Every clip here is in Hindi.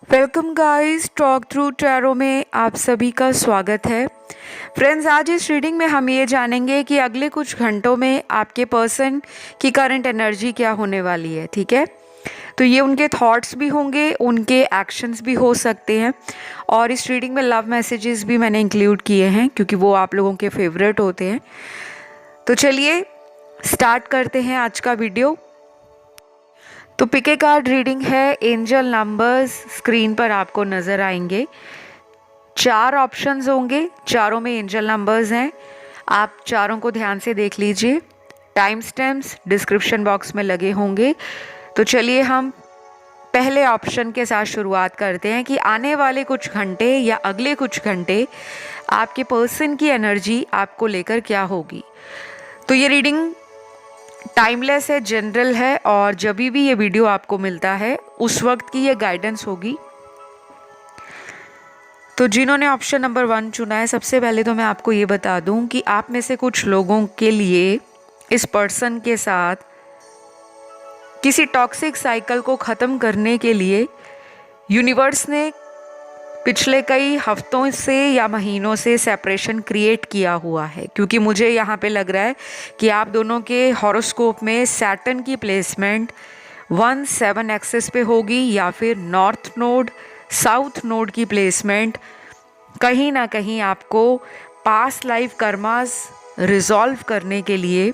Welcome guys, talk through tarot में आप सभी का स्वागत है। फ्रेंड्स, आज इस रीडिंग में हम ये जानेंगे कि अगले कुछ घंटों में आपके पर्सन की करंट एनर्जी क्या होने वाली है। ठीक है, तो ये उनके थॉट्स भी होंगे, उनके एक्शंस भी हो सकते हैं। और इस रीडिंग में लव मैसेजेस भी मैंने इंक्लूड किए हैं क्योंकि वो आप लोगों के फेवरेट होते हैं। तो चलिए स्टार्ट करते हैं आज का वीडियो। तो पिक ए कार्ड रीडिंग है। एंजल नंबर्स स्क्रीन पर आपको नज़र आएंगे। 4 ऑप्शंस होंगे, चारों में एंजल नंबर्स हैं। आप चारों को ध्यान से देख लीजिए। टाइम स्टैम्प्स डिस्क्रिप्शन बॉक्स में लगे होंगे। तो चलिए हम पहले ऑप्शन के साथ शुरुआत करते हैं कि आने वाले कुछ घंटे या अगले कुछ घंटे आपके पर्सन की एनर्जी आपको लेकर क्या होगी। तो ये रीडिंग टाइमलेस है, जनरल है, और जब भी ये वीडियो आपको मिलता है उस वक्त की ये गाइडेंस होगी। तो जिन्होंने ऑप्शन नंबर 1 चुना है, सबसे पहले तो मैं आपको ये बता दूं कि आप में से कुछ लोगों के लिए इस पर्सन के साथ किसी टॉक्सिक साइकिल को ख़त्म करने के लिए यूनिवर्स ने पिछले कई हफ्तों से या महीनों से सेपरेशन क्रिएट किया हुआ है। क्योंकि मुझे यहाँ पे लग रहा है कि आप दोनों के हॉरोस्कोप में सैटर्न की प्लेसमेंट 1-7 एक्सिस पे होगी या फिर नॉर्थ नोड साउथ नोड की प्लेसमेंट कहीं ना कहीं आपको पास्ट लाइफ कर्मास रिजॉल्व करने के लिए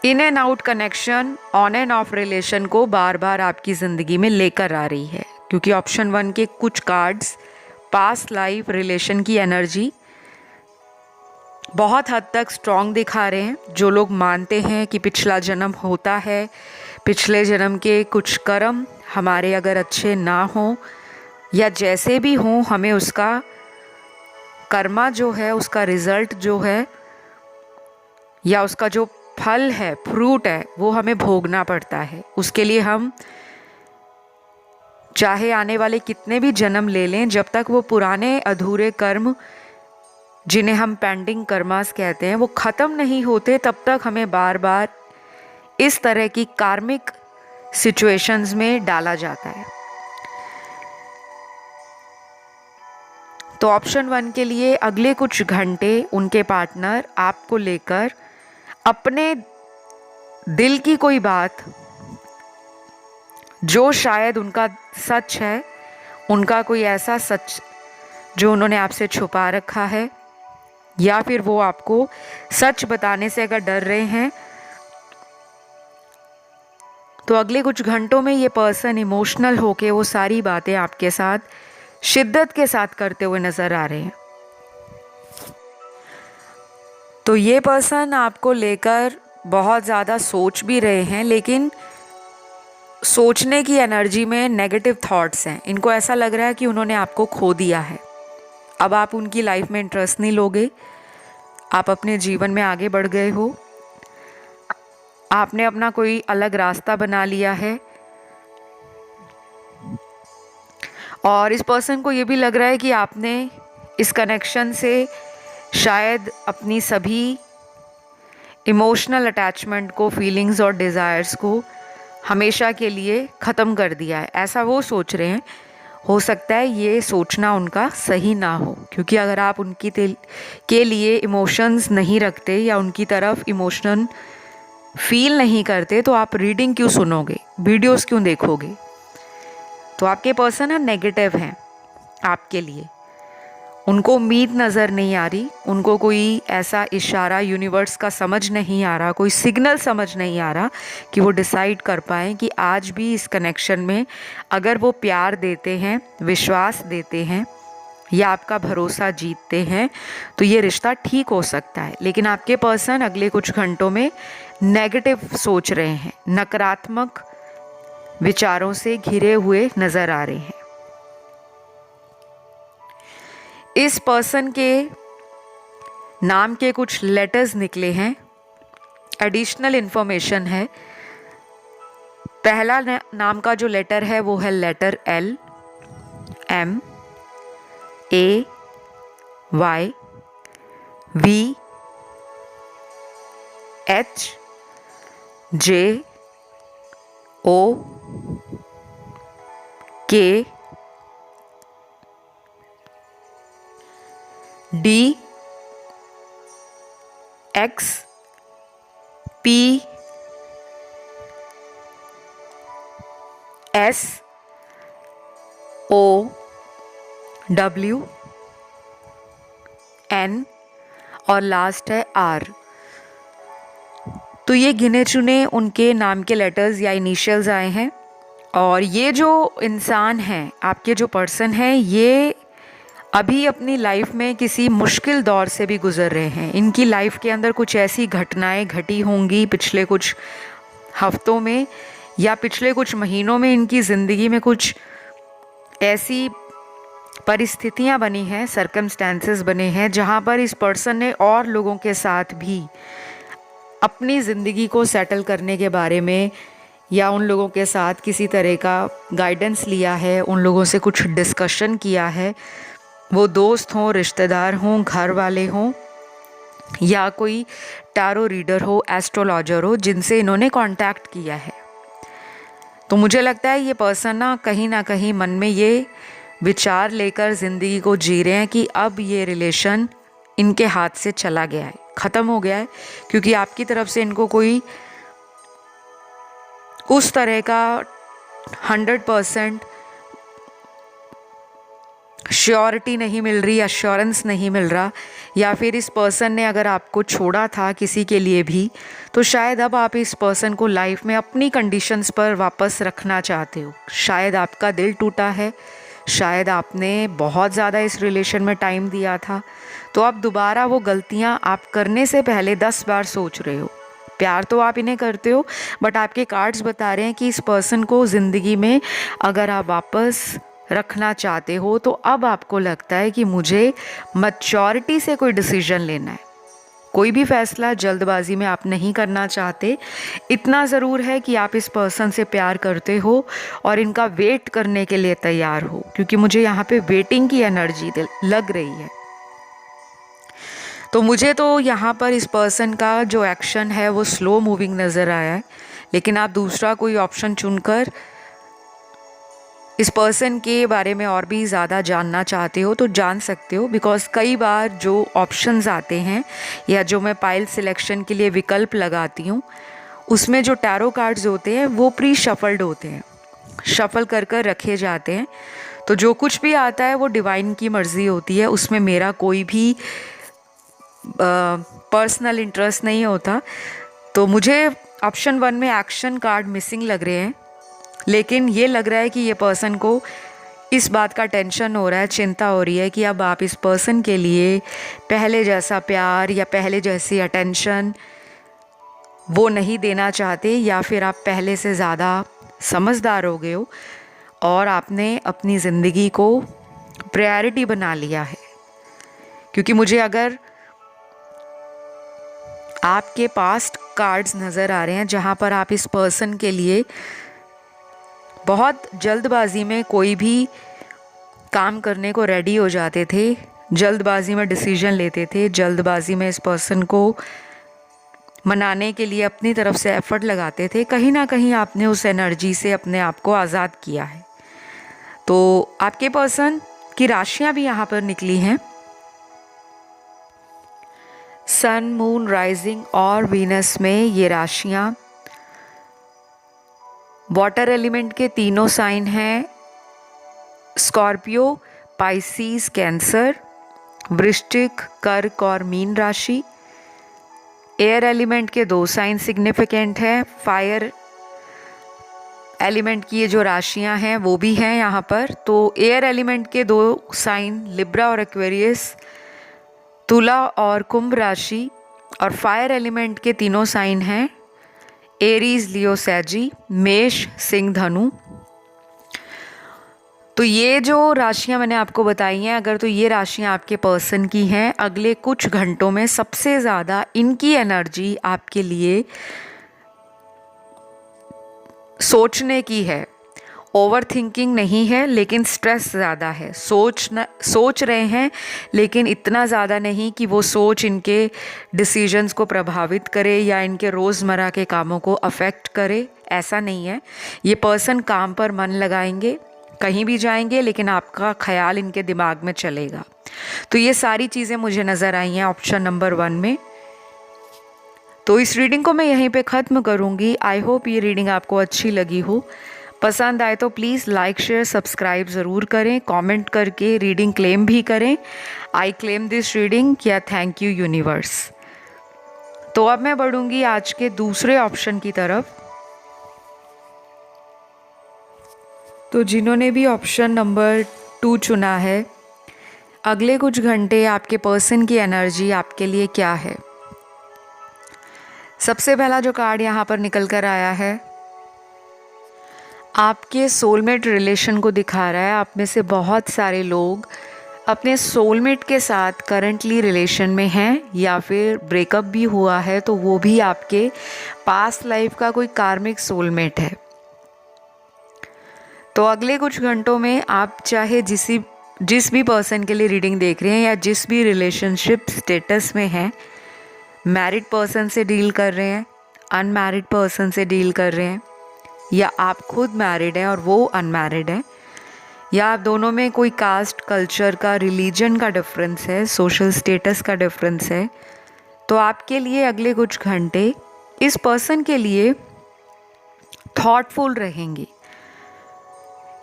in and out connection, on end of relation को बार बार आपकी ज़िंदगी में लेकर आ रही है। क्योंकि ऑप्शन 1 के कुछ कार्ड्स पास्ट लाइफ रिलेशन की एनर्जी बहुत हद तक स्ट्रॉन्ग दिखा रहे हैं। जो लोग मानते हैं कि पिछला जन्म होता है, पिछले जन्म के कुछ कर्म हमारे अगर अच्छे ना हों या जैसे भी हों, हमें उसका कर्मा जो है, उसका रिजल्ट जो है या उसका जो फल है, फ्रूट है, वो हमें भोगना पड़ता है। उसके लिए हम चाहे आने वाले कितने भी जन्म ले लें, जब तक वो पुराने अधूरे कर्म जिन्हें हम पेंडिंग कर्मास कहते हैं वो ख़त्म नहीं होते, तब तक हमें बार बार इस तरह की कार्मिक सिचुएशंस में डाला जाता है। तो ऑप्शन 1 के लिए अगले कुछ घंटे उनके पार्टनर आपको लेकर अपने दिल की कोई बात जो शायद उनका सच है, उनका कोई ऐसा सच जो उन्होंने आपसे छुपा रखा है, या फिर वो आपको सच बताने से अगर डर रहे हैं, तो अगले कुछ घंटों में ये पर्सन इमोशनल होके वो सारी बातें आपके साथ शिद्दत के साथ करते हुए नजर आ रहे हैं। तो ये पर्सन आपको लेकर बहुत ज़्यादा सोच भी रहे हैं, लेकिन सोचने की एनर्जी में नेगेटिव थॉट्स हैं। इनको ऐसा लग रहा है कि उन्होंने आपको खो दिया है। अब आप उनकी लाइफ में इंटरेस्ट नहीं लोगे, आप अपने जीवन में आगे बढ़ गए हो, आपने अपना कोई अलग रास्ता बना लिया है। और इस पर्सन को ये भी लग रहा है कि आपने इस कनेक्शन से शायद अपनी सभी इमोशनल अटैचमेंट को, फीलिंग्स और डिज़ायर्स को हमेशा के लिए ख़त्म कर दिया है, ऐसा वो सोच रहे हैं। हो सकता है ये सोचना उनका सही ना हो, क्योंकि अगर आप उनकी के लिए इमोशंस नहीं रखते या उनकी तरफ इमोशन फील नहीं करते, तो आप रीडिंग क्यों सुनोगे, वीडियोस क्यों देखोगे। तो आपके पर्सन है नेगेटिव हैं आपके लिए। उनको उम्मीद नज़र नहीं आ रही, उनको कोई ऐसा इशारा यूनिवर्स का समझ नहीं आ रहा, कोई सिग्नल समझ नहीं आ रहा कि वो डिसाइड कर पाएँ कि आज भी इस कनेक्शन में अगर वो प्यार देते हैं, विश्वास देते हैं या आपका भरोसा जीतते हैं, तो ये रिश्ता ठीक हो सकता है। लेकिन आपके पर्सन अगले कुछ घंटों में नेगेटिव सोच रहे हैं, नकारात्मक विचारों से घिरे हुए नज़र आ रहे हैं। इस पर्सन के नाम के कुछ लेटर्स निकले हैं, एडिशनल इन्फॉर्मेशन है। पहला नाम का जो लेटर है वो है letter L, M, A, Y, V, H, J, O, K, D, X, P, S, O, W, N और लास्ट है R। तो ये गिने चुने उनके नाम के लेटर्स या इनिशियल्स आए हैं। और ये जो इंसान हैं, आपके जो पर्सन हैं, ये अभी अपनी लाइफ में किसी मुश्किल दौर से भी गुज़र रहे हैं। इनकी लाइफ के अंदर कुछ ऐसी घटनाएं घटी होंगी पिछले कुछ हफ्तों में या पिछले कुछ महीनों में। इनकी ज़िंदगी में कुछ ऐसी परिस्थितियां बनी हैं, सर्कमस्टेंसेस बने हैं, जहां पर इस पर्सन ने और लोगों के साथ भी अपनी ज़िंदगी को सेटल करने के बारे में या उन लोगों के साथ किसी तरह का गाइडेंस लिया है, उन लोगों से कुछ डिस्कशन किया है। वो दोस्त हों, रिश्तेदार हों, घर वाले हों या कोई टारो रीडर हो, एस्ट्रोलॉजर हो, जिनसे इन्होंने कांटेक्ट किया है। तो मुझे लगता है ये पर्सन ना कहीं मन में ये विचार लेकर ज़िंदगी को जी रहे हैं कि अब ये रिलेशन इनके हाथ से चला गया है, ख़त्म हो गया है, क्योंकि आपकी तरफ से इनको कोई उस तरह का 100% श्योरिटी नहीं मिल रही, अश्योरेंस नहीं मिल रहा। या फिर इस पर्सन ने अगर आपको छोड़ा था किसी के लिए भी, तो शायद अब आप इस पर्सन को लाइफ में अपनी कंडीशंस पर वापस रखना चाहते हो। शायद आपका दिल टूटा है, शायद आपने बहुत ज़्यादा इस रिलेशन में टाइम दिया था, तो अब दोबारा वो गलतियाँ आप करने से पहले 10 बार सोच रहे हो। प्यार तो आप इन्हें करते हो, बट आपके कार्ड्स बता रहे हैं कि इस पर्सन को ज़िंदगी में अगर आप वापस रखना चाहते हो तो अब आपको लगता है कि मुझे मैच्योरिटी से कोई डिसीजन लेना है। कोई भी फैसला जल्दबाजी में आप नहीं करना चाहते। इतना ज़रूर है कि आप इस पर्सन से प्यार करते हो और इनका वेट करने के लिए तैयार हो, क्योंकि मुझे यहाँ पे वेटिंग की एनर्जी लग रही है। तो मुझे तो यहाँ पर इस पर्सन का जो एक्शन है वो स्लो मूविंग नज़र आया है, लेकिन आप दूसरा कोई ऑप्शन चुनकर इस पर्सन के बारे में और भी ज़्यादा जानना चाहते हो तो जान सकते हो। बिकॉज़ कई बार जो ऑप्शंस आते हैं या जो मैं पाइल सिलेक्शन के लिए विकल्प लगाती हूँ, उसमें जो टैरो कार्ड्स होते हैं वो प्री शफल्ड होते हैं, शफल कर कर रखे जाते हैं। तो जो कुछ भी आता है वो डिवाइन की मर्ज़ी होती है, उसमें मेरा कोई भी पर्सनल इंटरेस्ट नहीं होता। तो मुझे ऑप्शन 1 में एक्शन कार्ड मिसिंग लग रहे हैं, लेकिन ये लग रहा है कि ये पर्सन को इस बात का टेंशन हो रहा है, चिंता हो रही है कि अब आप इस पर्सन के लिए पहले जैसा प्यार या पहले जैसी अटेंशन वो नहीं देना चाहते, या फिर आप पहले से ज़्यादा समझदार हो गए हो और आपने अपनी ज़िंदगी को प्रायोरिटी बना लिया है। क्योंकि मुझे अगर आपके पास्ट कार्ड्स नज़र आ रहे हैं जहाँ पर आप इस पर्सन के लिए बहुत जल्दबाजी में कोई भी काम करने को रेडी हो जाते थे, जल्दबाजी में डिसीजन लेते थे, जल्दबाजी में इस पर्सन को मनाने के लिए अपनी तरफ से एफर्ट लगाते थे, कहीं ना कहीं आपने उस एनर्जी से अपने आप को आज़ाद किया है। तो आपके पर्सन की राशियां भी यहाँ पर निकली हैं, सन, मून, राइजिंग और वीनस में ये राशियां वाटर एलिमेंट के तीनों साइन हैं, स्कॉर्पियो, पाइसीज, कैंसर, वृश्चिक, कर्क और मीन राशि। एयर एलिमेंट के 2 साइन सिग्निफिकेंट हैं, फायर एलिमेंट की ये जो राशियां हैं वो भी हैं यहाँ पर। तो एयर एलिमेंट के 2 साइन लिब्रा और एक्वेरियस, तुला और कुंभ राशि, और फायर एलिमेंट के तीनों साइन हैं एरीज, लियो, सैजी, मेष, सिंह, धनु। तो ये जो राशियां मैंने आपको बताई हैं, अगर तो ये राशियां आपके पर्सन की हैं, अगले कुछ घंटों में सबसे ज़्यादा इनकी एनर्जी आपके लिए सोचने की है। ओवर थिंकिंग नहीं है, लेकिन स्ट्रेस ज़्यादा है। सोच रहे हैं, लेकिन इतना ज़्यादा नहीं कि वो सोच इनके डिसीजंस को प्रभावित करे या इनके रोज़मर्रा के कामों को अफेक्ट करे, ऐसा नहीं है। ये पर्सन काम पर मन लगाएंगे, कहीं भी जाएंगे लेकिन आपका ख्याल इनके दिमाग में चलेगा। तो ये सारी चीज़ें मुझे नज़र आई हैं ऑप्शन नंबर 1 में। तो इस रीडिंग को मैं यहीं पे ख़त्म करूँगी। आई होप ये रीडिंग आपको अच्छी लगी हो। पसंद आए तो प्लीज़ लाइक शेयर सब्सक्राइब ज़रूर करें, कमेंट करके रीडिंग क्लेम भी करें। आई क्लेम दिस रीडिंग या थैंक यू यूनिवर्स। तो अब मैं बढ़ूँगी आज के दूसरे ऑप्शन की तरफ। तो जिन्होंने भी ऑप्शन नंबर 2 चुना है, अगले कुछ घंटे आपके पर्सन की एनर्जी आपके लिए क्या है। सबसे पहला जो कार्ड यहाँ पर निकल कर आया है, आपके सोलमेट रिलेशन को दिखा रहा है। आप में से बहुत सारे लोग अपने सोलमेट के साथ करंटली रिलेशन में हैं या फिर ब्रेकअप भी हुआ है, तो वो भी आपके पास्ट लाइफ का कोई कार्मिक सोलमेट है। तो अगले कुछ घंटों में आप चाहे जिस भी पर्सन के लिए रीडिंग देख रहे हैं या जिस भी रिलेशनशिप स्टेटस में हैं, मैरिड पर्सन से डील कर रहे हैं, अनमैरिड पर्सन से डील कर रहे हैं, या आप खुद मैरिड हैं और वो अनमैरिड है, या आप दोनों में कोई कास्ट, कल्चर का, रिलीजन का डिफरेंस है, सोशल स्टेटस का डिफरेंस है, तो आपके लिए अगले कुछ घंटे इस पर्सन के लिए थॉटफुल रहेंगे।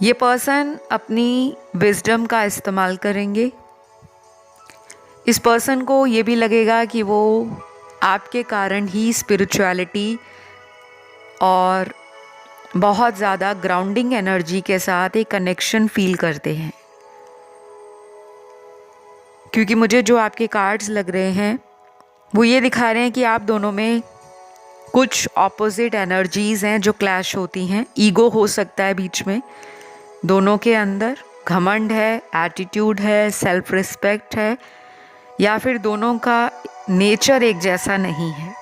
ये पर्सन अपनी विजडम का इस्तेमाल करेंगे। इस पर्सन को ये भी लगेगा कि वो आपके कारण ही स्पिरिचुअलिटी और बहुत ज़्यादा ग्राउंडिंग एनर्जी के साथ एक कनेक्शन फील करते हैं। क्योंकि मुझे जो आपके कार्ड्स लग रहे हैं वो ये दिखा रहे हैं कि आप दोनों में कुछ ऑपोजिट एनर्जीज़ हैं जो क्लैश होती हैं। ईगो हो सकता है बीच में, दोनों के अंदर घमंड है, एटीट्यूड है, सेल्फ रिस्पेक्ट है, या फिर दोनों का नेचर एक जैसा नहीं है।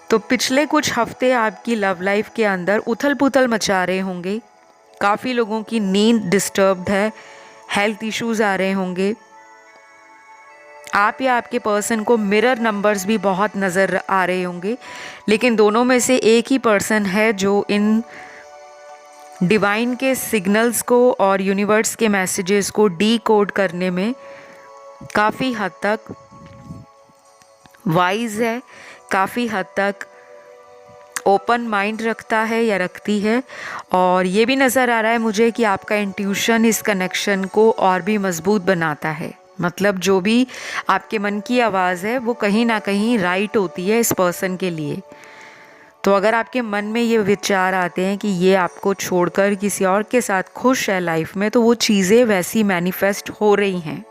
तो पिछले कुछ हफ्ते आपकी लव लाइफ के अंदर उथल पुथल मचा रहे होंगे। काफ़ी लोगों की नींद डिस्टर्ब्ड है, हेल्थ इश्यूज आ रहे होंगे। आप या आपके पर्सन को मिरर नंबर्स भी बहुत नज़र आ रहे होंगे, लेकिन दोनों में से एक ही पर्सन है जो इन डिवाइन के सिग्नल्स को और यूनिवर्स के मैसेजेस को डीकोड करने में काफ़ी हद तक वाइज है, काफ़ी हद तक ओपन माइंड रखता है या रखती है। और ये भी नज़र आ रहा है मुझे कि आपका इंट्यूशन इस कनेक्शन को और भी मजबूत बनाता है। मतलब जो भी आपके मन की आवाज़ है वो कहीं ना कहीं राइट होती है इस पर्सन के लिए। तो अगर आपके मन में ये विचार आते हैं कि ये आपको छोड़कर किसी और के साथ खुश है लाइफ में, तो वो चीज़ें वैसी मैनिफेस्ट हो रही हैं।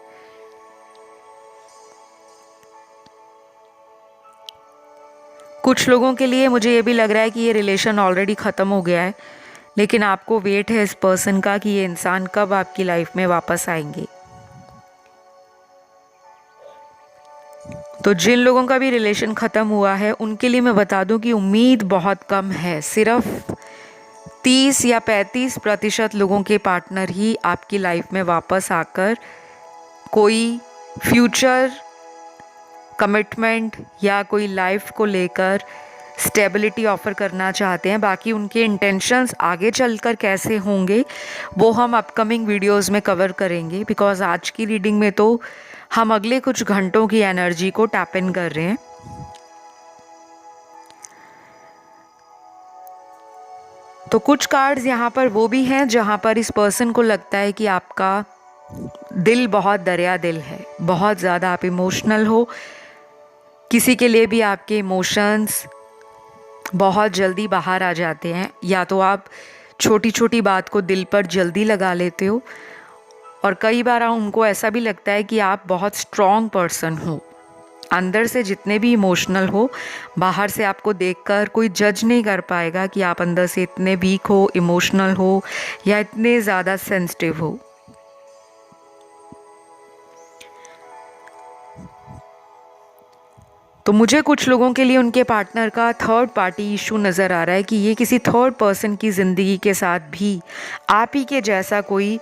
कुछ लोगों के लिए मुझे ये भी लग रहा है कि ये रिलेशन ऑलरेडी ख़त्म हो गया है, लेकिन आपको वेट है इस पर्सन का कि ये इंसान कब आपकी लाइफ में वापस आएंगे। तो जिन लोगों का भी रिलेशन ख़त्म हुआ है उनके लिए मैं बता दूं कि उम्मीद बहुत कम है। सिर्फ 30 या 35% लोगों के पार्टनर ही आपकी लाइफ में वापस आकर कोई फ्यूचर कमिटमेंट या कोई लाइफ को लेकर स्टेबिलिटी ऑफर करना चाहते हैं। बाकी उनके इंटेंशंस आगे चलकर कैसे होंगे वो हम अपकमिंग वीडियोस में कवर करेंगे, बिकॉज आज की रीडिंग में तो हम अगले कुछ घंटों की एनर्जी को टैप इन कर रहे हैं। तो कुछ कार्ड्स यहाँ पर वो भी हैं जहाँ पर इस पर्सन को लगता है कि आपका दिल बहुत दरिया दिल है, बहुत ज़्यादा आप इमोशनल हो। किसी के लिए भी आपके इमोशंस बहुत जल्दी बाहर आ जाते हैं, या तो आप छोटी छोटी बात को दिल पर जल्दी लगा लेते हो, और कई बार उनको ऐसा भी लगता है कि आप बहुत स्ट्रॉन्ग पर्सन हो। अंदर से जितने भी इमोशनल हो, बाहर से आपको देखकर कोई जज नहीं कर पाएगा कि आप अंदर से इतने वीक हो, इमोशनल हो या इतने ज़्यादा सेंसिटिव हो। तो मुझे कुछ लोगों के लिए उनके पार्टनर का थर्ड पार्टी इशू नज़र आ रहा है कि ये किसी थर्ड पर्सन की ज़िंदगी के साथ भी आप ही के जैसा कोई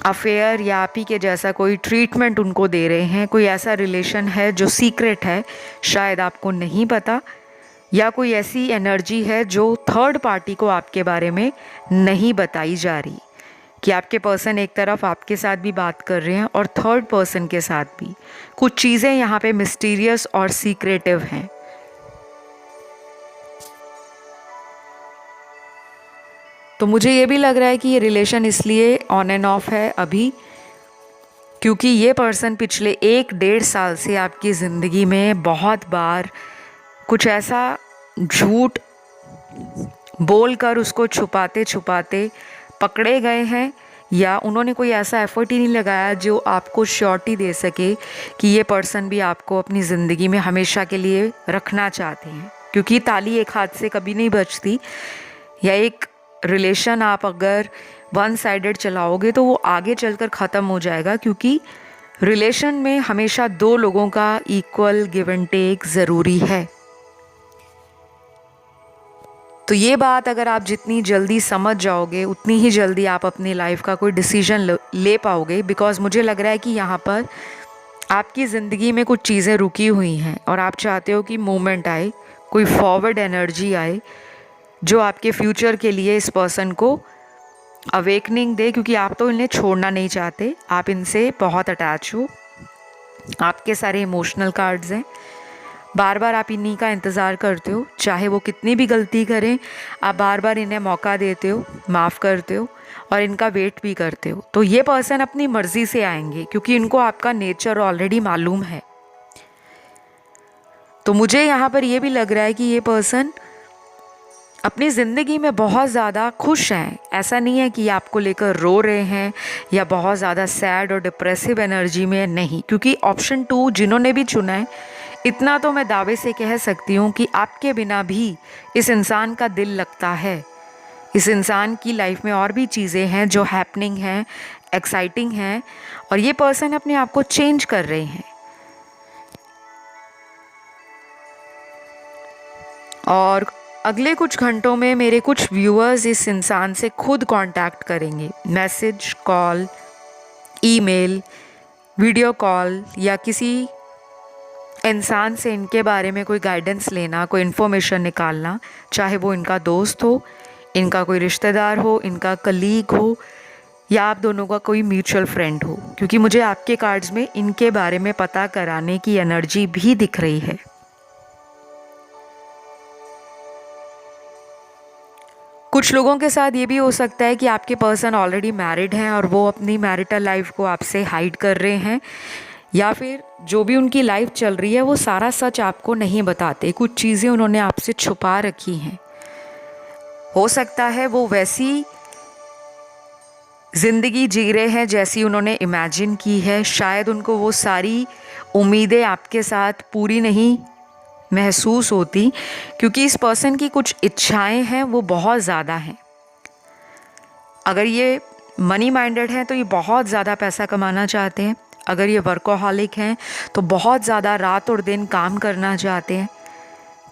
अफेयर या आप ही के जैसा कोई ट्रीटमेंट उनको दे रहे हैं। कोई ऐसा रिलेशन है जो सीक्रेट है, शायद आपको नहीं पता, या कोई ऐसी एनर्जी है जो थर्ड पार्टी को आपके बारे में नहीं बताई जा रही, कि आपके पर्सन एक तरफ आपके साथ भी बात कर रहे हैं और थर्ड पर्सन के साथ भी कुछ चीज़ें यहाँ पे मिस्टीरियस और सीक्रेटिव हैं। तो मुझे ये भी लग रहा है कि ये रिलेशन इसलिए ऑन एंड ऑफ है अभी, क्योंकि ये पर्सन पिछले 1-1.5 साल से आपकी ज़िंदगी में बहुत बार कुछ ऐसा झूठ बोलकर उसको छुपाते छुपाते पकड़े गए हैं, या उन्होंने कोई ऐसा एफर्ट ही नहीं लगाया जो आपको श्योरिटी दे सके कि ये पर्सन भी आपको अपनी ज़िंदगी में हमेशा के लिए रखना चाहते हैं। क्योंकि ताली एक हाथ से कभी नहीं बजती, या एक रिलेशन आप अगर वन साइडेड चलाओगे तो वो आगे चलकर ख़त्म हो जाएगा, क्योंकि रिलेशन में हमेशा 2 लोगों का इक्वल गिव एंड टेक ज़रूरी है। तो ये बात अगर आप जितनी जल्दी समझ जाओगे उतनी ही जल्दी आप अपनी लाइफ का कोई डिसीजन ले पाओगे। बिकॉज़ मुझे लग रहा है कि यहाँ पर आपकी ज़िंदगी में कुछ चीज़ें रुकी हुई हैं और आप चाहते हो कि मूवमेंट आए, कोई फॉरवर्ड एनर्जी आए जो आपके फ्यूचर के लिए इस पर्सन को अवेकनिंग दे, क्योंकि आप तो इन्हें छोड़ना नहीं चाहते, आप इनसे बहुत अटैच हो, आपके सारे इमोशनल कार्ड्स हैं, बार बार आप इन्हीं का इंतज़ार करते हो, चाहे वो कितनी भी गलती करें आप बार बार इन्हें मौका देते हो, माफ़ करते हो और इनका वेट भी करते हो। तो ये पर्सन अपनी मर्ज़ी से आएंगे क्योंकि इनको आपका नेचर ऑलरेडी मालूम है। तो मुझे यहाँ पर ये भी लग रहा है कि ये पर्सन अपनी ज़िंदगी में बहुत ज़्यादा खुश हैं। ऐसा नहीं है कि आपको लेकर रो रहे हैं या बहुत ज़्यादा सैड और डिप्रेसिव एनर्जी में, नहीं। क्योंकि ऑप्शन 2 जिन्होंने भी चुना है, इतना तो मैं दावे से कह सकती हूँ कि आपके बिना भी इस इंसान का दिल लगता है। इस इंसान की लाइफ में और भी चीज़ें हैं जो हैपनिंग हैं, एक्साइटिंग हैं, और ये पर्सन अपने आप को चेंज कर रहे हैं। और अगले कुछ घंटों में मेरे कुछ व्यूअर्स इस इंसान से खुद कांटेक्ट करेंगे, message, call, email, video call, या किसी इंसान से इनके बारे में कोई गाइडेंस लेना, कोई इन्फॉर्मेशन निकालना, चाहे वो इनका दोस्त हो, इनका कोई रिश्तेदार हो, इनका कलीग हो, या आप दोनों का कोई म्यूचुअल फ्रेंड हो। क्योंकि मुझे आपके कार्ड्स में इनके बारे में पता कराने की एनर्जी भी दिख रही है। कुछ लोगों के साथ ये भी हो सकता है कि आपके पर्सन ऑलरेडी मैरिड हैं और वो अपनी मैरिटल लाइफ को आपसे हाइड कर रहे हैं, या फिर जो भी उनकी लाइफ चल रही है वो सारा सच आपको नहीं बताते, कुछ चीज़ें उन्होंने आपसे छुपा रखी हैं। हो सकता है वो वैसी ज़िंदगी जी रहे हैं जैसी उन्होंने इमेजिन की है, शायद उनको वो सारी उम्मीदें आपके साथ पूरी नहीं महसूस होती, क्योंकि इस पर्सन की कुछ इच्छाएं हैं वो बहुत ज़्यादा हैं। अगर ये मनी माइंडेड हैं तो ये बहुत ज़्यादा पैसा कमाना चाहते हैं। अगर ये वर्कोहॉलिक हैं तो बहुत ज़्यादा रात और दिन काम करना चाहते हैं।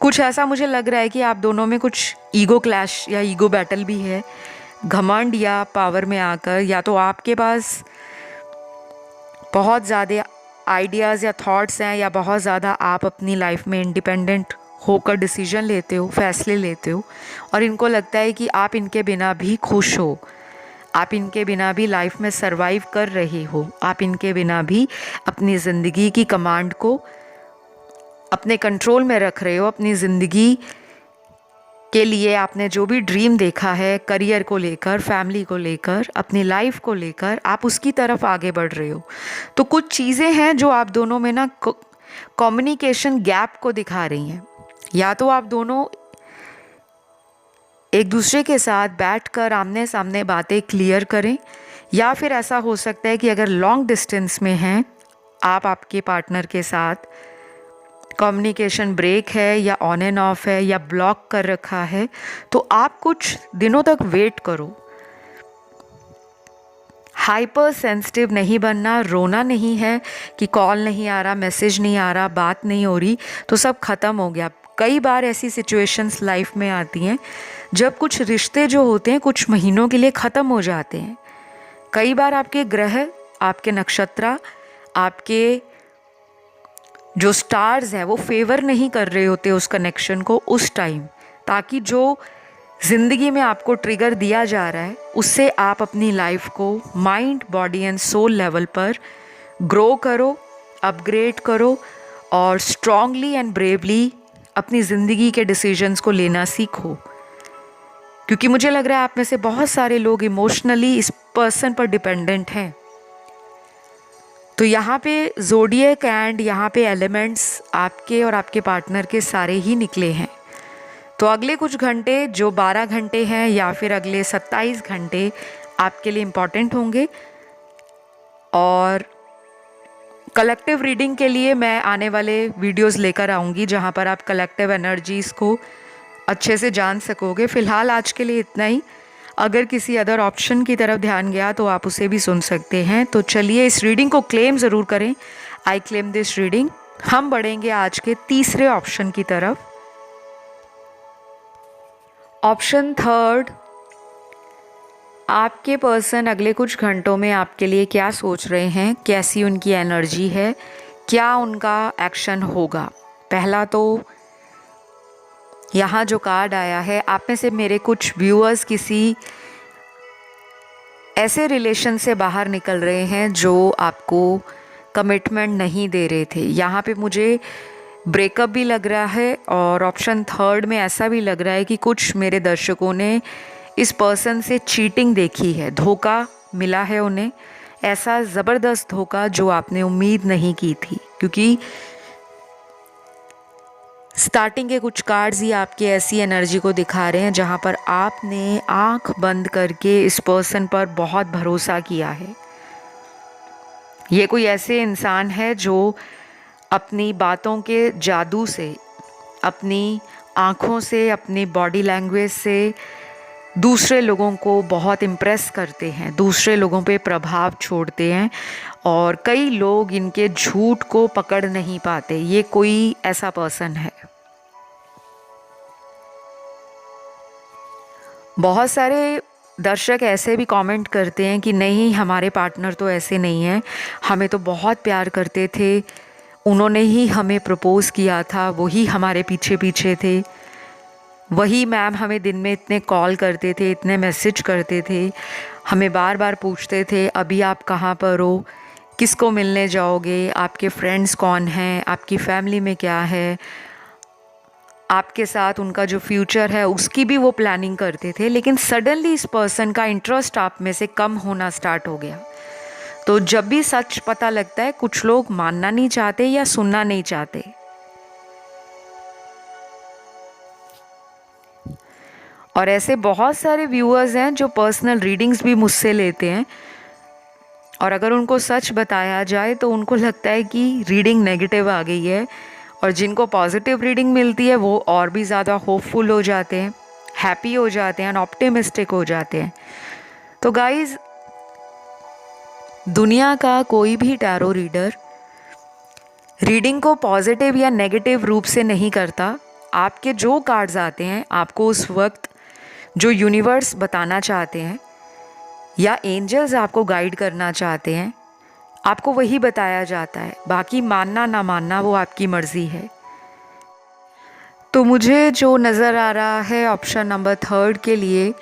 कुछ ऐसा मुझे लग रहा है कि आप दोनों में कुछ ईगो क्लैश या ईगो बैटल भी है, घमंड या पावर में आकर, या तो आपके पास बहुत ज़्यादा आइडियाज़ या थॉट्स हैं, या बहुत ज़्यादा आप अपनी लाइफ में इंडिपेंडेंट होकर डिसीजन लेते हो, फैसले लेते हो, और इनको लगता है कि आप इनके बिना भी खुश हो, आप इनके बिना भी लाइफ में सरवाइव कर रहे हो, आप इनके बिना भी अपनी ज़िंदगी की कमांड को अपने कंट्रोल में रख रहे हो। अपनी ज़िंदगी के लिए आपने जो भी ड्रीम देखा है, करियर को लेकर, फैमिली को लेकर, अपनी लाइफ को लेकर, आप उसकी तरफ आगे बढ़ रहे हो। तो कुछ चीज़ें हैं जो आप दोनों में ना कम्युनिकेशन गैप को दिखा रही हैं। या तो आप दोनों एक दूसरे के साथ बैठकर आमने सामने बातें क्लियर करें, या फिर ऐसा हो सकता है कि अगर लॉन्ग डिस्टेंस में हैं आप, आपके पार्टनर के साथ कम्युनिकेशन ब्रेक है या ऑन एंड ऑफ है या ब्लॉक कर रखा है, तो आप कुछ दिनों तक वेट करो। हाइपर सेंसिटिव नहीं बनना, रोना नहीं है कि कॉल नहीं आ रहा, मैसेज नहीं आ रहा, बात नहीं हो रही तो सब ख़त्म हो गया। कई बार ऐसी सिचुएशंस लाइफ में आती हैं जब कुछ रिश्ते जो होते हैं कुछ महीनों के लिए ख़त्म हो जाते हैं। कई बार आपके ग्रह, आपके नक्षत्र, आपके जो स्टार्स हैं वो फेवर नहीं कर रहे होते उस कनेक्शन को उस टाइम, ताकि जो ज़िंदगी में आपको ट्रिगर दिया जा रहा है उससे आप अपनी लाइफ को mind, body and soul level पर ग्रो करो, अपग्रेड करो और स्ट्रांगली एंड ब्रेवली अपनी ज़िंदगी के डिसीजंस को लेना सीखो। क्योंकि मुझे लग रहा है आप में से बहुत सारे लोग इमोशनली इस पर्सन पर डिपेंडेंट हैं। तो यहाँ पे ज़ोडिएक एंड यहाँ पे एलिमेंट्स आपके और आपके पार्टनर के सारे ही निकले हैं। तो अगले कुछ घंटे, जो 12 घंटे हैं या फिर अगले 27 घंटे आपके लिए इम्पॉर्टेंट होंगे। और कलेक्टिव रीडिंग के लिए मैं आने वाले वीडियोस लेकर आऊँगी जहाँ पर आप कलेक्टिव एनर्जीज़ को अच्छे से जान सकोगे। फ़िलहाल आज के लिए इतना ही। अगर किसी अदर ऑप्शन की तरफ ध्यान गया तो आप उसे भी सुन सकते हैं। तो चलिए इस रीडिंग को क्लेम ज़रूर करें। I claim this reading. हम बढ़ेंगे आज के तीसरे ऑप्शन की तरफ। ऑप्शन थर्ड, आपके पर्सन अगले कुछ घंटों में आपके लिए क्या सोच रहे हैं, कैसी उनकी एनर्जी है, क्या उनका एक्शन होगा। पहला तो यहाँ जो कार्ड आया है, आप में से मेरे कुछ व्यूअर्स किसी ऐसे रिलेशन से बाहर निकल रहे हैं जो आपको कमिटमेंट नहीं दे रहे थे। यहाँ पे मुझे ब्रेकअप भी लग रहा है और ऑप्शन थर्ड में ऐसा भी लग रहा है कि कुछ मेरे दर्शकों ने इस पर्सन से चीटिंग देखी है, धोखा मिला है उन्हें, ऐसा ज़बरदस्त धोखा जो आपने उम्मीद नहीं की थी। क्योंकि स्टार्टिंग के कुछ कार्ड्स ही आपकी ऐसी एनर्जी को दिखा रहे हैं जहाँ पर आपने आंख बंद करके इस पर्सन पर बहुत भरोसा किया है। ये कोई ऐसे इंसान है जो अपनी बातों के जादू से, अपनी आँखों से, अपनी बॉडी लैंग्वेज से दूसरे लोगों को बहुत इम्प्रेस करते हैं, दूसरे लोगों पे प्रभाव छोड़ते हैं और कई लोग इनके झूठ को पकड़ नहीं पाते। ये कोई ऐसा पर्सन है। बहुत सारे दर्शक ऐसे भी कमेंट करते हैं कि नहीं, हमारे पार्टनर तो ऐसे नहीं हैं, हमें तो बहुत प्यार करते थे, उन्होंने ही हमें प्रपोज़ किया था, वही हमारे पीछे पीछे थे, वही मैम हमें दिन में इतने कॉल करते थे, इतने मैसेज करते थे, हमें बार बार पूछते थे अभी आप कहाँ पर हो, किसको मिलने जाओगे, आपके फ्रेंड्स कौन हैं, आपकी फैमिली में क्या है, आपके साथ उनका जो फ्यूचर है उसकी भी वो प्लानिंग करते थे। लेकिन सडनली इस पर्सन का इंटरेस्ट आप में से कम होना स्टार्ट हो गया। तो जब भी सच पता लगता है कुछ लोग मानना नहीं चाहते या सुनना नहीं चाहते। और ऐसे बहुत सारे व्यूअर्स हैं जो पर्सनल रीडिंग्स भी मुझसे लेते हैं और अगर उनको सच बताया जाए तो उनको लगता है कि रीडिंग नेगेटिव आ गई है, और जिनको पॉजिटिव रीडिंग मिलती है वो और भी ज़्यादा होपफुल हो जाते हैं, हैप्पी हो जाते हैं, ऑप्टिमिस्टिक हो जाते हैं। तो गाइज़, दुनिया का कोई भी टैरो रीडर रीडिंग को पॉजिटिव या नेगेटिव रूप से नहीं करता। आपके जो कार्ड्स आते हैं, आपको उस वक्त जो यूनिवर्स बताना चाहते हैं या एंजल्स आपको गाइड करना चाहते हैं, आपको वही बताया जाता है। बाकी मानना ना मानना वो आपकी मर्ज़ी है। तो मुझे जो नज़र आ रहा है ऑप्शन नंबर थर्ड के लिए,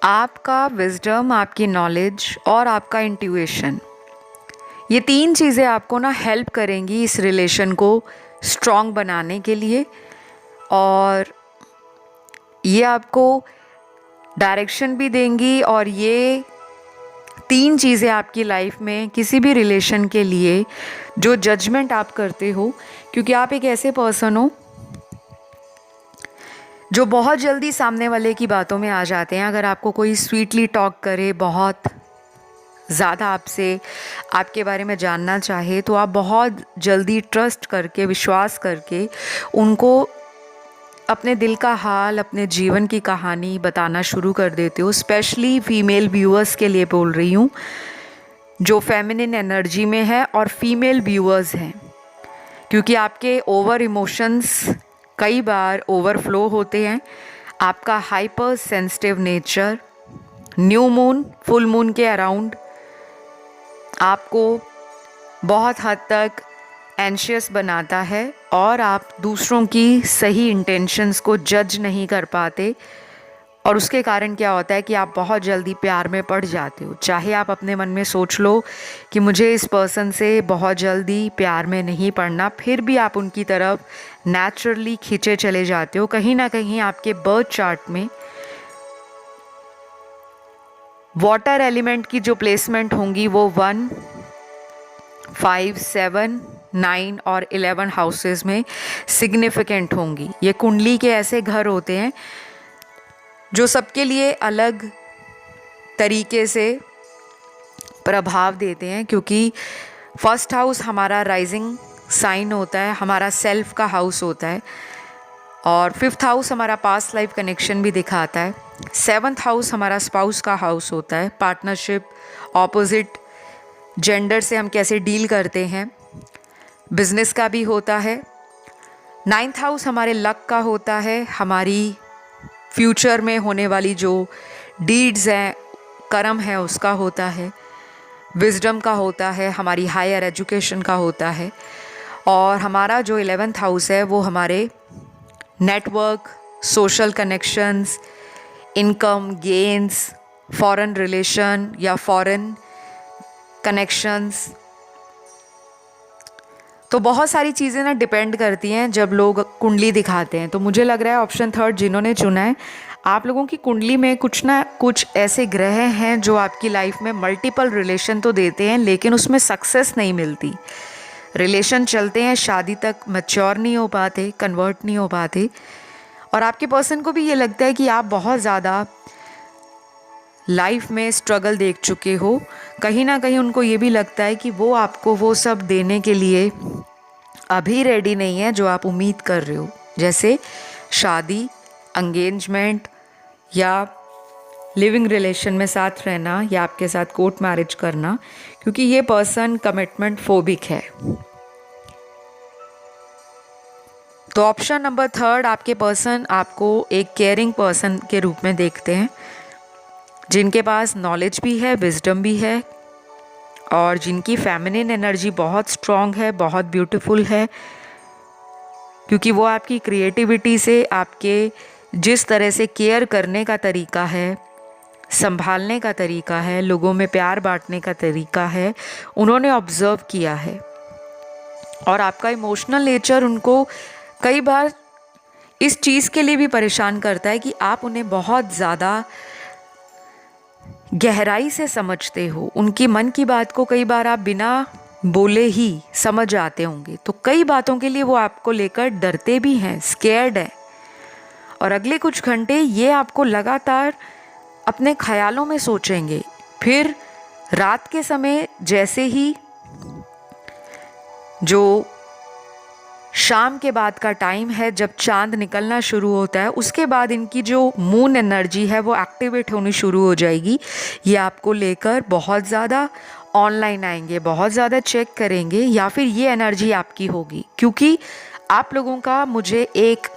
आपका विजडम, आपकी नॉलेज और आपका इंट्यूशन, ये तीन चीज़ें आपको ना हेल्प करेंगी इस रिलेशन को स्ट्रॉन्ग बनाने के लिए, और ये आपको डायरेक्शन भी देंगी। और ये तीन चीज़ें आपकी लाइफ में किसी भी रिलेशन के लिए जो जजमेंट आप करते हो, क्योंकि आप एक ऐसे पर्सन हो जो बहुत जल्दी सामने वाले की बातों में आ जाते हैं। अगर आपको कोई स्वीटली टॉक करे, बहुत ज़्यादा आपसे आपके बारे में जानना चाहे, तो आप बहुत जल्दी ट्रस्ट करके, विश्वास करके उनको अपने दिल का हाल, अपने जीवन की कहानी बताना शुरू कर देते हो। स्पेशली फीमेल व्यूअर्स के लिए बोल रही हूँ जो फेमिनिन एनर्जी में है और फीमेल व्यूअर्स हैं, क्योंकि आपके ओवर इमोशंस कई बार ओवरफ्लो होते हैं। आपका hyper sensitive nature new moon, full moon के अराउंड आपको बहुत हद तक एंशियस बनाता है और आप दूसरों की सही इंटेंशंस को जज नहीं कर पाते, और उसके कारण क्या होता है कि आप बहुत जल्दी प्यार में पड़ जाते हो। चाहे आप अपने मन में सोच लो कि मुझे इस पर्सन से बहुत जल्दी प्यार में नहीं पड़ना, फिर भी आप उनकी तरफ नेचुरली खींचे चले जाते हो। कहीं ना कहीं आपके बर्थ चार्ट में वाटर एलिमेंट की जो प्लेसमेंट होंगी वो 1, 5, 7, 9 और 11 हाउसेस में सिग्निफिकेंट होंगी। ये कुंडली के ऐसे घर होते हैं जो सबके लिए अलग तरीके से प्रभाव देते हैं, क्योंकि फर्स्ट हाउस हमारा राइजिंग साइन होता है, हमारा सेल्फ का हाउस होता है, और फिफ्थ हाउस हमारा पास्ट लाइफ कनेक्शन भी दिखाता है। सेवन्थ हाउस हमारा स्पाउस का हाउस होता है, पार्टनरशिप, ऑपोजिट जेंडर से हम कैसे डील करते हैं, बिजनेस का भी होता है। नाइन्थ हाउस हमारे लक का होता है, हमारी फ्यूचर में होने वाली जो डीड्स हैं, कर्म है, उसका होता है। विजडम का होता है, हमारी हायर एजुकेशन का होता है। और हमारा जो 11th हाउस है वो हमारे network, social connections, income gains, foreign relation या फॉरेन कनेक्शंस। तो बहुत सारी चीज़ें ना डिपेंड करती हैं जब लोग कुंडली दिखाते हैं। तो मुझे लग रहा है ऑप्शन थर्ड जिन्होंने चुना है, आप लोगों की कुंडली में कुछ ना कुछ ऐसे ग्रह हैं जो आपकी लाइफ में मल्टीपल रिलेशन तो देते हैं, लेकिन उसमें सक्सेस नहीं मिलती। रिलेशन चलते हैं, शादी तक मैच्योर नहीं हो पाते, कन्वर्ट नहीं हो पाते, और आपके पर्सन को भी ये लगता है कि आप बहुत ज़्यादा लाइफ में स्ट्रगल देख चुके हो। कहीं ना कहीं उनको ये भी लगता है कि वो आपको वो सब देने के लिए अभी रेडी नहीं है जो आप उम्मीद कर रहे हो, जैसे शादी, एंगेजमेंट या लिविंग रिलेशन में साथ रहना या आपके साथ कोर्ट मैरिज करना, क्योंकि ये पर्सन कमिटमेंट फोबिक है। तो ऑप्शन नंबर थर्ड, आपके पर्सन आपको एक केयरिंग पर्सन के रूप में देखते हैं, जिनके पास नॉलेज भी है, विजडम भी है, और जिनकी फेमिनिन एनर्जी बहुत स्ट्रॉन्ग है, बहुत ब्यूटीफुल है, क्योंकि वो आपकी क्रिएटिविटी से, आपके जिस तरह से केयर करने का तरीका है, संभालने का तरीका है, लोगों में प्यार बांटने का तरीका है, उन्होंने ऑब्जर्व किया है। और आपका इमोशनल नेचर उनको कई बार इस चीज़ के लिए भी परेशान करता है कि आप उन्हें बहुत ज़्यादा गहराई से समझते हो। उनकी मन की बात को कई बार आप बिना बोले ही समझ जाते होंगे, तो कई बातों के लिए वो आपको लेकर डरते भी हैं, स्केयर्ड है, और अगले कुछ घंटे ये आपको लगातार अपने ख्यालों में सोचेंगे। फिर रात के समय जैसे ही जो शाम के बाद का टाइम है, जब चांद निकलना शुरू होता है, उसके बाद इनकी जो मून एनर्जी है वो एक्टिवेट होनी शुरू हो जाएगी। ये आपको लेकर बहुत ज़्यादा ऑनलाइन आएंगे, बहुत ज़्यादा चेक करेंगे, या फिर ये एनर्जी आपकी होगी, क्योंकि आप लोगों का मुझे एक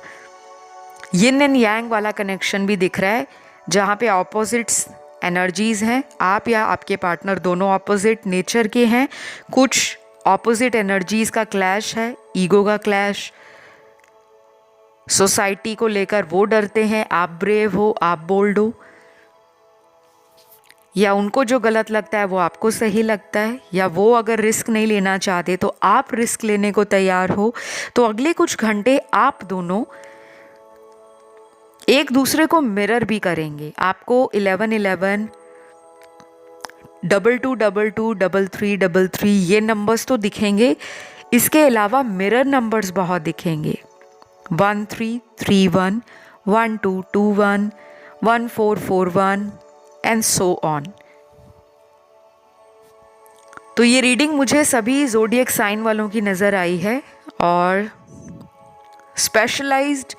यिन एंड यांग वाला कनेक्शन भी दिख रहा है, जहाँ पे ऑपोजिट्स एनर्जीज़ हैं। आप या आपके पार्टनर दोनों ऑपोजिट नेचर के हैं। कुछ ऑपोजिट एनर्जीज़ का क्लैश है, ईगो का क्लैश, सोसाइटी को लेकर वो डरते हैं, आप ब्रेव हो, आप बोल्ड हो, या उनको जो गलत लगता है वो आपको सही लगता है, या वो अगर रिस्क नहीं लेना चाहते तो आप रिस्क लेने को तैयार हो। तो अगले कुछ घंटे आप दोनों एक दूसरे को मिरर भी करेंगे। आपको 1111, 2222, 3333 ये नंबर्स तो दिखेंगे, इसके अलावा मिरर नंबर्स बहुत दिखेंगे, 1331, 1221, 1441 एंड सो ऑन। तो ये रीडिंग मुझे सभी ज़ोडिएक साइन वालों की नज़र आई है, और स्पेशलाइज्ड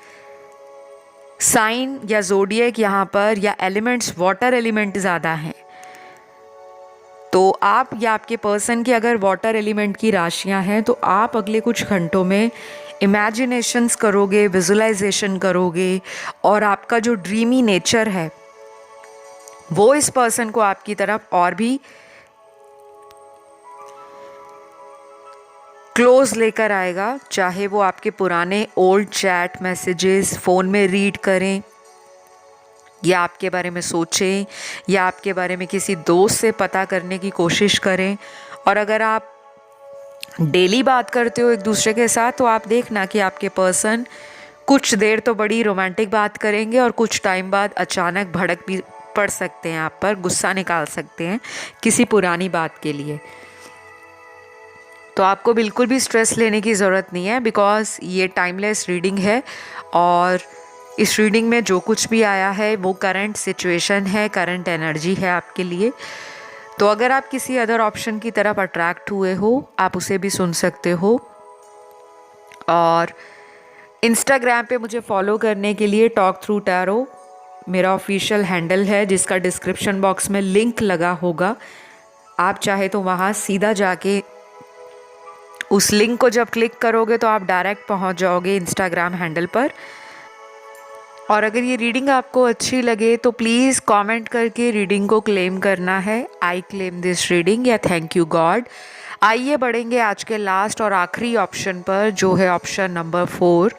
साइन या ज़ोडिएक यहाँ पर या एलिमेंट्स, वाटर एलिमेंट ज़्यादा हैं। तो आप या आपके पर्सन की अगर वाटर एलिमेंट की राशियाँ हैं, तो आप अगले कुछ घंटों में इमेजिनेशंस करोगे, विजुलाइजेशन करोगे, और आपका जो ड्रीमी नेचर है वो इस पर्सन को आपकी तरफ और भी क्लोज लेकर आएगा, चाहे वो आपके पुराने ओल्ड चैट मैसेजेस फ़ोन में रीड करें, या आपके बारे में सोचें, या आपके बारे में किसी दोस्त से पता करने की कोशिश करें। और अगर आप डेली बात करते हो एक दूसरे के साथ, तो आप देखना कि आपके पर्सन कुछ देर तो बड़ी रोमांटिक बात करेंगे और कुछ टाइम बाद अचानक भड़क भी पड़ सकते हैं, आप पर गुस्सा निकाल सकते हैं किसी पुरानी बात के लिए। तो आपको बिल्कुल भी स्ट्रेस लेने की ज़रूरत नहीं है, बिकॉज़ ये टाइमलेस रीडिंग है और इस रीडिंग में जो कुछ भी आया है वो करंट सिचुएशन है, करंट एनर्जी है आपके लिए। तो अगर आप किसी अदर ऑप्शन की तरफ अट्रैक्ट हुए हो, आप उसे भी सुन सकते हो। और इंस्टाग्राम पे मुझे फॉलो करने के लिए टॉक थ्रू टैरो मेरा ऑफिशियल हैंडल है, जिसका डिस्क्रिप्शन बॉक्स में लिंक लगा होगा। आप चाहे तो वहाँ सीधा जाके उस लिंक को जब क्लिक करोगे तो आप डायरेक्ट पहुँच जाओगे इंस्टाग्राम हैंडल पर। और अगर ये रीडिंग आपको अच्छी लगे तो प्लीज़ कमेंट करके रीडिंग को क्लेम करना है, आई क्लेम दिस रीडिंग या थैंक यू गॉड। आइए बढ़ेंगे आज के लास्ट और आखिरी ऑप्शन पर, जो है ऑप्शन नंबर 4।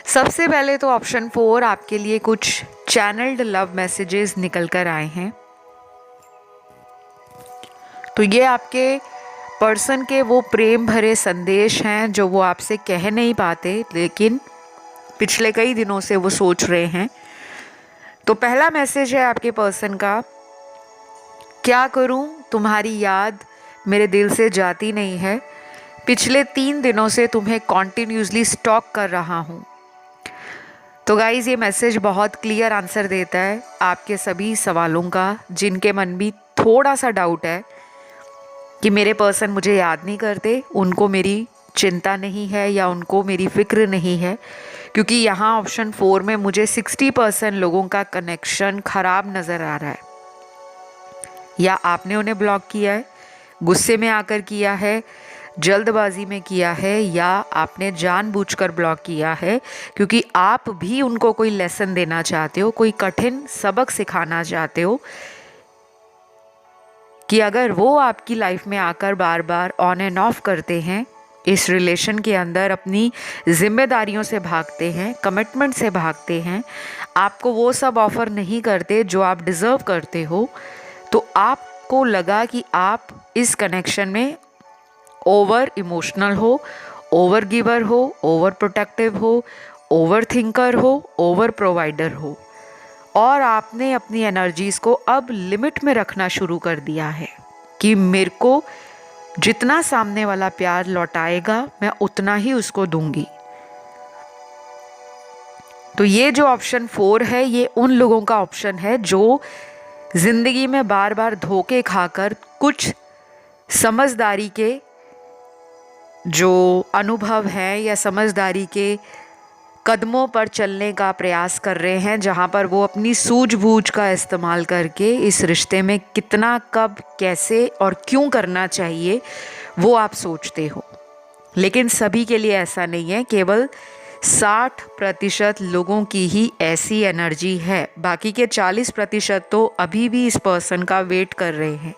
सबसे पहले तो ऑप्शन 4 आपके लिए कुछ चैनल्ड लव मैसेजेस निकल कर आए हैं। तो ये आपके पर्सन के वो प्रेम भरे संदेश हैं जो वो आपसे कह नहीं पाते, लेकिन पिछले कई दिनों से वो सोच रहे हैं। तो पहला मैसेज है आपके पर्सन का, क्या करूं, तुम्हारी याद मेरे दिल से जाती नहीं है, पिछले 3 दिनों से तुम्हें कॉन्टिन्यूसली स्टॉक कर रहा हूं। तो गाइज़, ये मैसेज बहुत क्लियर आंसर देता है आपके सभी सवालों का, जिनके मन भी थोड़ा सा डाउट है कि मेरे पर्सन मुझे याद नहीं करते, उनको मेरी चिंता नहीं है या उनको मेरी फिक्र नहीं है। क्योंकि यहाँ ऑप्शन 4 में मुझे 60% लोगों का कनेक्शन ख़राब नज़र आ रहा है। या आपने उन्हें ब्लॉक किया है, गुस्से में आकर किया है, जल्दबाजी में किया है, या आपने जानबूझकर ब्लॉक किया है क्योंकि आप भी उनको कोई लेसन देना चाहते हो, कोई कठिन सबक सिखाना चाहते हो कि अगर वो आपकी लाइफ में आकर बार बार ऑन एंड ऑफ करते हैं, इस रिलेशन के अंदर अपनी जिम्मेदारियों से भागते हैं, कमिटमेंट से भागते हैं, आपको वो सब ऑफ़र नहीं करते जो आप डिज़र्व करते हो, तो आपको लगा कि आप इस कनेक्शन में ओवर इमोशनल हो, ओवर गिवर हो, ओवर प्रोटेक्टिव हो, ओवर थिंकर हो, ओवर प्रोवाइडर हो, और आपने अपनी एनर्जीज़ को अब लिमिट में रखना शुरू कर दिया है कि मेरे को जितना सामने वाला प्यार लौटाएगा मैं उतना ही उसको दूंगी। तो ये जो ऑप्शन 4 है, ये उन लोगों का ऑप्शन है जो जिंदगी में बार बार धोखे खाकर कुछ समझदारी के जो अनुभव हैं या समझदारी के कदमों पर चलने का प्रयास कर रहे हैं, जहाँ पर वो अपनी सूझबूझ का इस्तेमाल करके इस रिश्ते में कितना, कब, कैसे और क्यों करना चाहिए वो आप सोचते हो। लेकिन सभी के लिए ऐसा नहीं है, केवल 60% लोगों की ही ऐसी एनर्जी है, बाकी के 40% तो अभी भी इस पर्सन का वेट कर रहे हैं।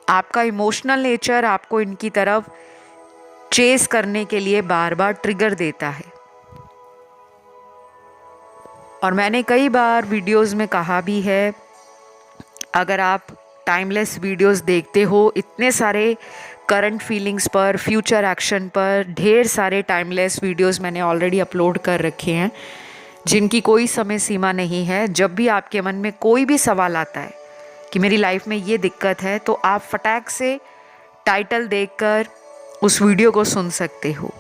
आपका इमोशनल नेचर आपको इनकी तरफ चेस करने के लिए बार बार ट्रिगर देता है। और मैंने कई बार वीडियोस में कहा भी है, अगर आप टाइमलेस वीडियोस देखते हो, इतने सारे करंट फीलिंग्स पर, फ्यूचर एक्शन पर ढेर सारे टाइमलेस वीडियोस मैंने ऑलरेडी अपलोड कर रखे हैं, जिनकी कोई समय सीमा नहीं है। जब भी आपके मन में कोई भी सवाल आता है कि मेरी लाइफ में ये दिक्कत है, तो आप फटाक से टाइटल देखकर उस वीडियो को सुन सकते हो।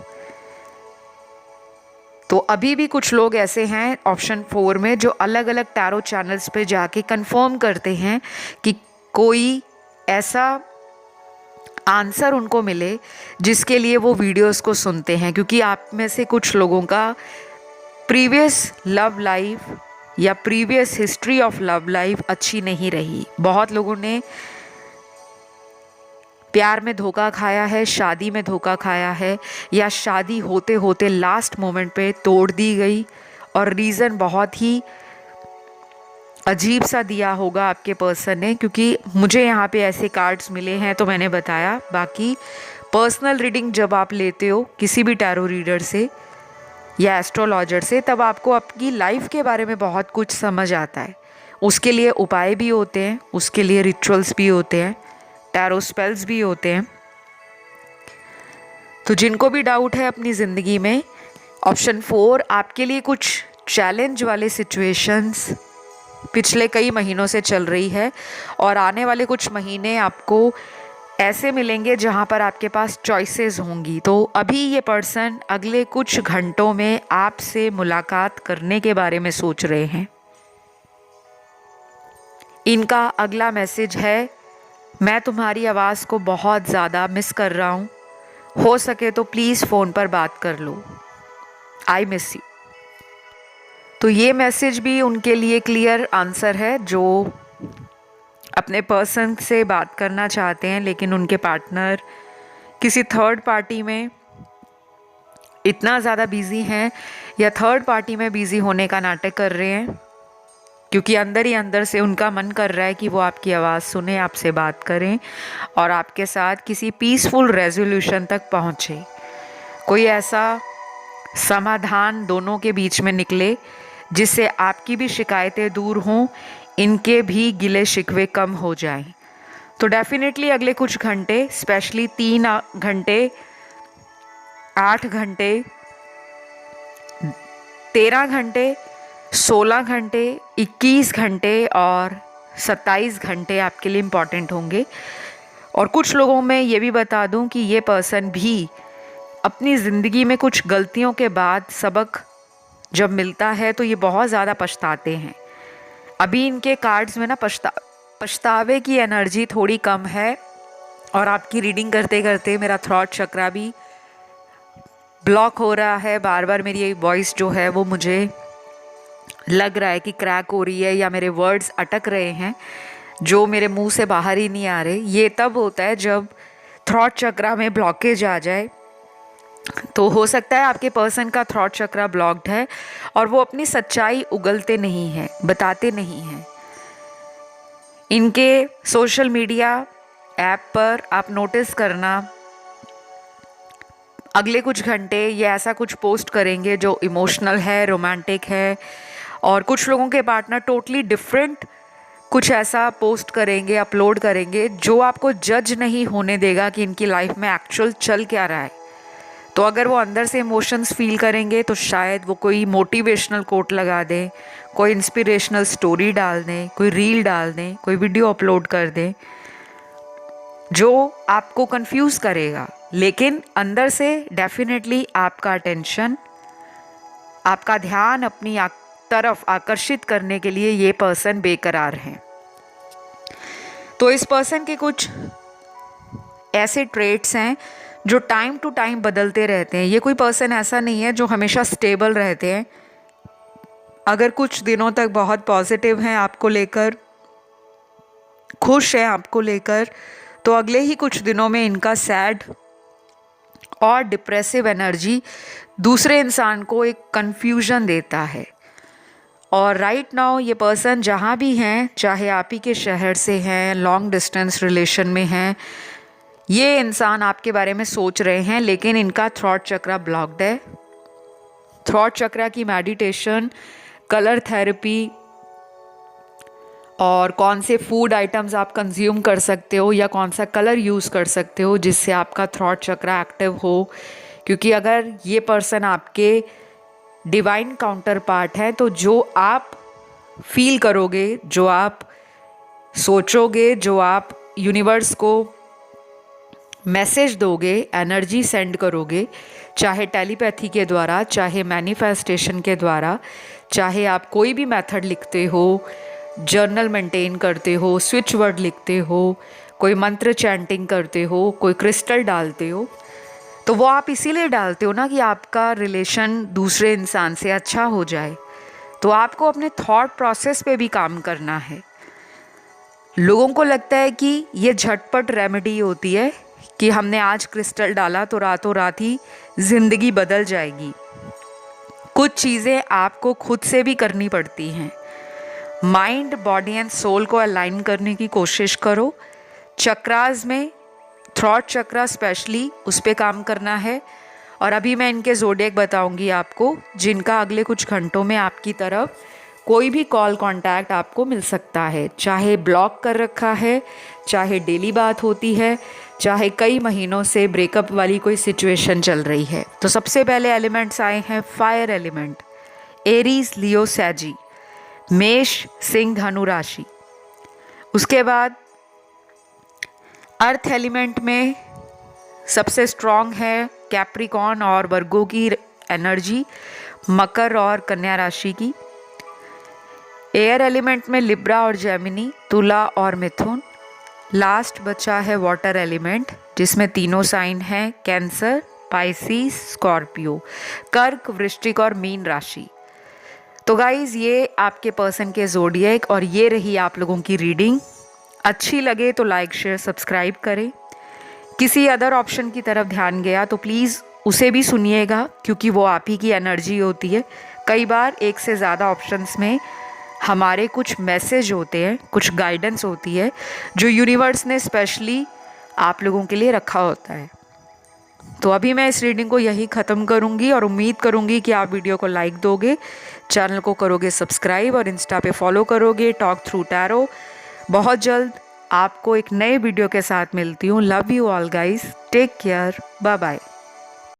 तो अभी भी कुछ लोग ऐसे हैं ऑप्शन 4 में जो अलग अलग टैरो चैनल्स पे जाके कंफर्म करते हैं कि कोई ऐसा आंसर उनको मिले जिसके लिए वो वीडियोस को सुनते हैं, क्योंकि आप में से कुछ लोगों का प्रीवियस लव लाइफ या previous history of love life अच्छी नहीं रही। बहुत लोगों ने प्यार में धोखा खाया है, शादी में धोखा खाया है, या शादी होते होते लास्ट मोमेंट पे तोड़ दी गई, और रीज़न बहुत ही अजीब सा दिया होगा आपके पर्सन ने, क्योंकि मुझे यहाँ पे ऐसे कार्ड्स मिले हैं तो मैंने बताया। बाकी पर्सनल रीडिंग जब आप लेते हो किसी भी टैरो रीडर से या एस्ट्रोलॉजर से, तब आपको आपकी लाइफ के बारे में बहुत कुछ समझ आता है। उसके लिए उपाय भी होते हैं, उसके लिए रिचुअल्स भी होते हैं, टैरो स्पेल्स भी होते हैं। तो जिनको भी डाउट है अपनी ज़िंदगी में, ऑप्शन 4 आपके लिए कुछ चैलेंज वाले सिचुएशंस पिछले कई महीनों से चल रही है और आने वाले कुछ महीने आपको ऐसे मिलेंगे जहाँ पर आपके पास चॉइसेस होंगी। तो अभी ये पर्सन अगले कुछ घंटों में आपसे मुलाकात करने के बारे में सोच रहे हैं। इनका अगला मैसेज है, मैं तुम्हारी आवाज़ को बहुत ज़्यादा मिस कर रहा हूँ, हो सके तो प्लीज़ फ़ोन पर बात कर लो, आई मिस यू। तो ये मैसेज भी उनके लिए क्लियर आंसर है, जो अपने पर्सन से बात करना चाहते हैं लेकिन उनके पार्टनर किसी थर्ड पार्टी में इतना ज़्यादा बिजी हैं या थर्ड पार्टी में बिजी होने का नाटक कर रहे हैं, क्योंकि अंदर ही अंदर से उनका मन कर रहा है कि वो आपकी आवाज़ सुने, आपसे बात करें और आपके साथ किसी पीसफुल रेजोल्यूशन तक पहुँचे। कोई ऐसा समाधान दोनों के बीच में निकले जिससे आपकी भी शिकायतें दूर हों, इनके भी गिले शिकवे कम हो जाएं। तो डेफिनेटली अगले कुछ घंटे, स्पेशली 3 घंटे, 8 घंटे, 13 घंटे, 16 घंटे, 21 घंटे और 27 घंटे आपके लिए इम्पॉर्टेंट होंगे। और कुछ लोगों में ये भी बता दूं कि ये पर्सन भी अपनी ज़िंदगी में कुछ गलतियों के बाद सबक जब मिलता है तो ये बहुत ज़्यादा पछताते हैं। अभी इनके कार्ड्स में ना पछतावे की एनर्जी थोड़ी कम है और आपकी रीडिंग करते करते मेरा थ्रॉट चक्रा भी ब्लॉक हो रहा है। बार बार मेरी वॉइस जो है वो मुझे लग रहा है कि क्रैक हो रही है या मेरे वर्ड्स अटक रहे हैं जो मेरे मुंह से बाहर ही नहीं आ रहे। ये तब होता है जब थ्रॉट चक्रा में ब्लॉकेज आ जाए। तो हो सकता है आपके पर्सन का थ्रॉट चक्रा ब्लॉक्ड है और वो अपनी सच्चाई उगलते नहीं हैं, बताते नहीं हैं। इनके सोशल मीडिया ऐप पर आप नोटिस करना, अगले कुछ घंटे ये ऐसा कुछ पोस्ट करेंगे जो इमोशनल है, रोमांटिक है, और कुछ लोगों के पार्टनर टोटली डिफरेंट कुछ ऐसा पोस्ट करेंगे, अपलोड करेंगे जो आपको जज नहीं होने देगा कि इनकी लाइफ में एक्चुअल चल क्या रहा है। तो अगर वो अंदर से इमोशंस फील करेंगे तो शायद वो कोई मोटिवेशनल कोट लगा दें, कोई इंस्पिरेशनल स्टोरी डाल दें, कोई रील डाल दें, कोई वीडियो अपलोड कर दें जो आपको कंफ्यूज करेगा। लेकिन अंदर से डेफिनेटली आपका अटेंशन, आपका ध्यान अपनी तरफ आकर्षित करने के लिए ये पर्सन बेकरार हैं। तो इस पर्सन के कुछ ऐसे ट्रेट्स हैं जो टाइम टू टाइम बदलते रहते हैं। ये कोई पर्सन ऐसा नहीं है जो हमेशा स्टेबल रहते हैं। अगर कुछ दिनों तक बहुत पॉजिटिव हैं आपको लेकर, खुश हैं आपको लेकर, तो अगले ही कुछ दिनों में इनका सैड और डिप्रेसिव एनर्जी दूसरे इंसान को एक कन्फ्यूजन देता है। और राइट नाउ ये पर्सन जहाँ भी हैं, चाहे आप ही के शहर से हैं, लॉन्ग डिस्टेंस रिलेशन में हैं, ये इंसान आपके बारे में सोच रहे हैं लेकिन इनका थ्रॉट चक्रा ब्लॉक्ड है। थ्रॉट चक्रा की मेडिटेशन, कलर थेरेपी और कौन से फूड आइटम्स आप कंज्यूम कर सकते हो या कौन सा कलर यूज़ कर सकते हो जिससे आपका थ्रॉट चक्रा एक्टिव हो। क्योंकि अगर ये पर्सन आपके डिवाइन काउंटर पार्ट है तो जो आप फील करोगे, जो आप सोचोगे, जो आप यूनिवर्स को मैसेज दोगे, एनर्जी सेंड करोगे, चाहे टेलीपैथी के द्वारा, चाहे मैनिफेस्टेशन के द्वारा, चाहे आप कोई भी मेथड लिखते हो, जर्नल मेंटेन करते हो, स्विच वर्ड लिखते हो, कोई मंत्र चैंटिंग करते हो, कोई क्रिस्टल डालते हो, तो वो आप इसीलिए डालते हो ना कि आपका रिलेशन दूसरे इंसान से अच्छा हो जाए। तो आपको अपने थॉट प्रोसेस पे भी काम करना है। लोगों को लगता है कि ये झटपट रेमेडी होती है कि हमने आज क्रिस्टल डाला तो रातों रात ही ज़िंदगी बदल जाएगी। कुछ चीज़ें आपको खुद से भी करनी पड़ती हैं। माइंड, बॉडी एंड सोल को अलाइन करने की कोशिश करो। चक्रास में थ्रॉट चक्रा स्पेशली उस पर काम करना है। और अभी मैं इनके ज़ोडिएक बताऊंगी आपको, जिनका अगले कुछ घंटों में आपकी तरफ कोई भी कॉल कांटेक्ट आपको मिल सकता है, चाहे ब्लॉक कर रखा है, चाहे डेली बात होती है, चाहे कई महीनों से ब्रेकअप वाली कोई सिचुएशन चल रही है। तो सबसे पहले एलिमेंट्स आए हैं फायर एलिमेंट, एरीज, लियो, सैजी, मेष, सिंह, धनु राशि। उसके बाद अर्थ एलिमेंट में सबसे स्ट्रॉन्ग है कैप्रिकॉर्न और वर्गो की एनर्जी, मकर और कन्या राशि की। एयर एलिमेंट में लिब्रा और जेमिनी, तुला और मिथुन। लास्ट बचा है वाटर एलिमेंट, जिसमें तीनों साइन हैं कैंसर, पाइसिस, स्कॉर्पियो, कर्क, वृश्चिक और मीन राशि। तो गाइज ये आपके पर्सन के ज़ोडिएक और ये रही आप लोगों की रीडिंग। अच्छी लगे तो लाइक, शेयर, सब्सक्राइब करें। किसी अदर ऑप्शन की तरफ ध्यान गया तो प्लीज़ उसे भी सुनिएगा, क्योंकि वो आप ही की एनर्जी होती है। कई बार एक से ज़्यादा ऑप्शंस में हमारे कुछ मैसेज होते हैं, कुछ गाइडेंस होती है जो यूनिवर्स ने स्पेशली आप लोगों के लिए रखा होता है। तो अभी मैं इस रीडिंग को यही ख़त्म करूँगी और उम्मीद करूँगी कि आप वीडियो को लाइक दोगे, चैनल को करोगे सब्सक्राइब और इंस्टा पे फॉलो करोगे टॉक थ्रू टैरो। बहुत जल्द आपको एक नए वीडियो के साथ मिलती हूँ। Love you all guys, take care, bye bye.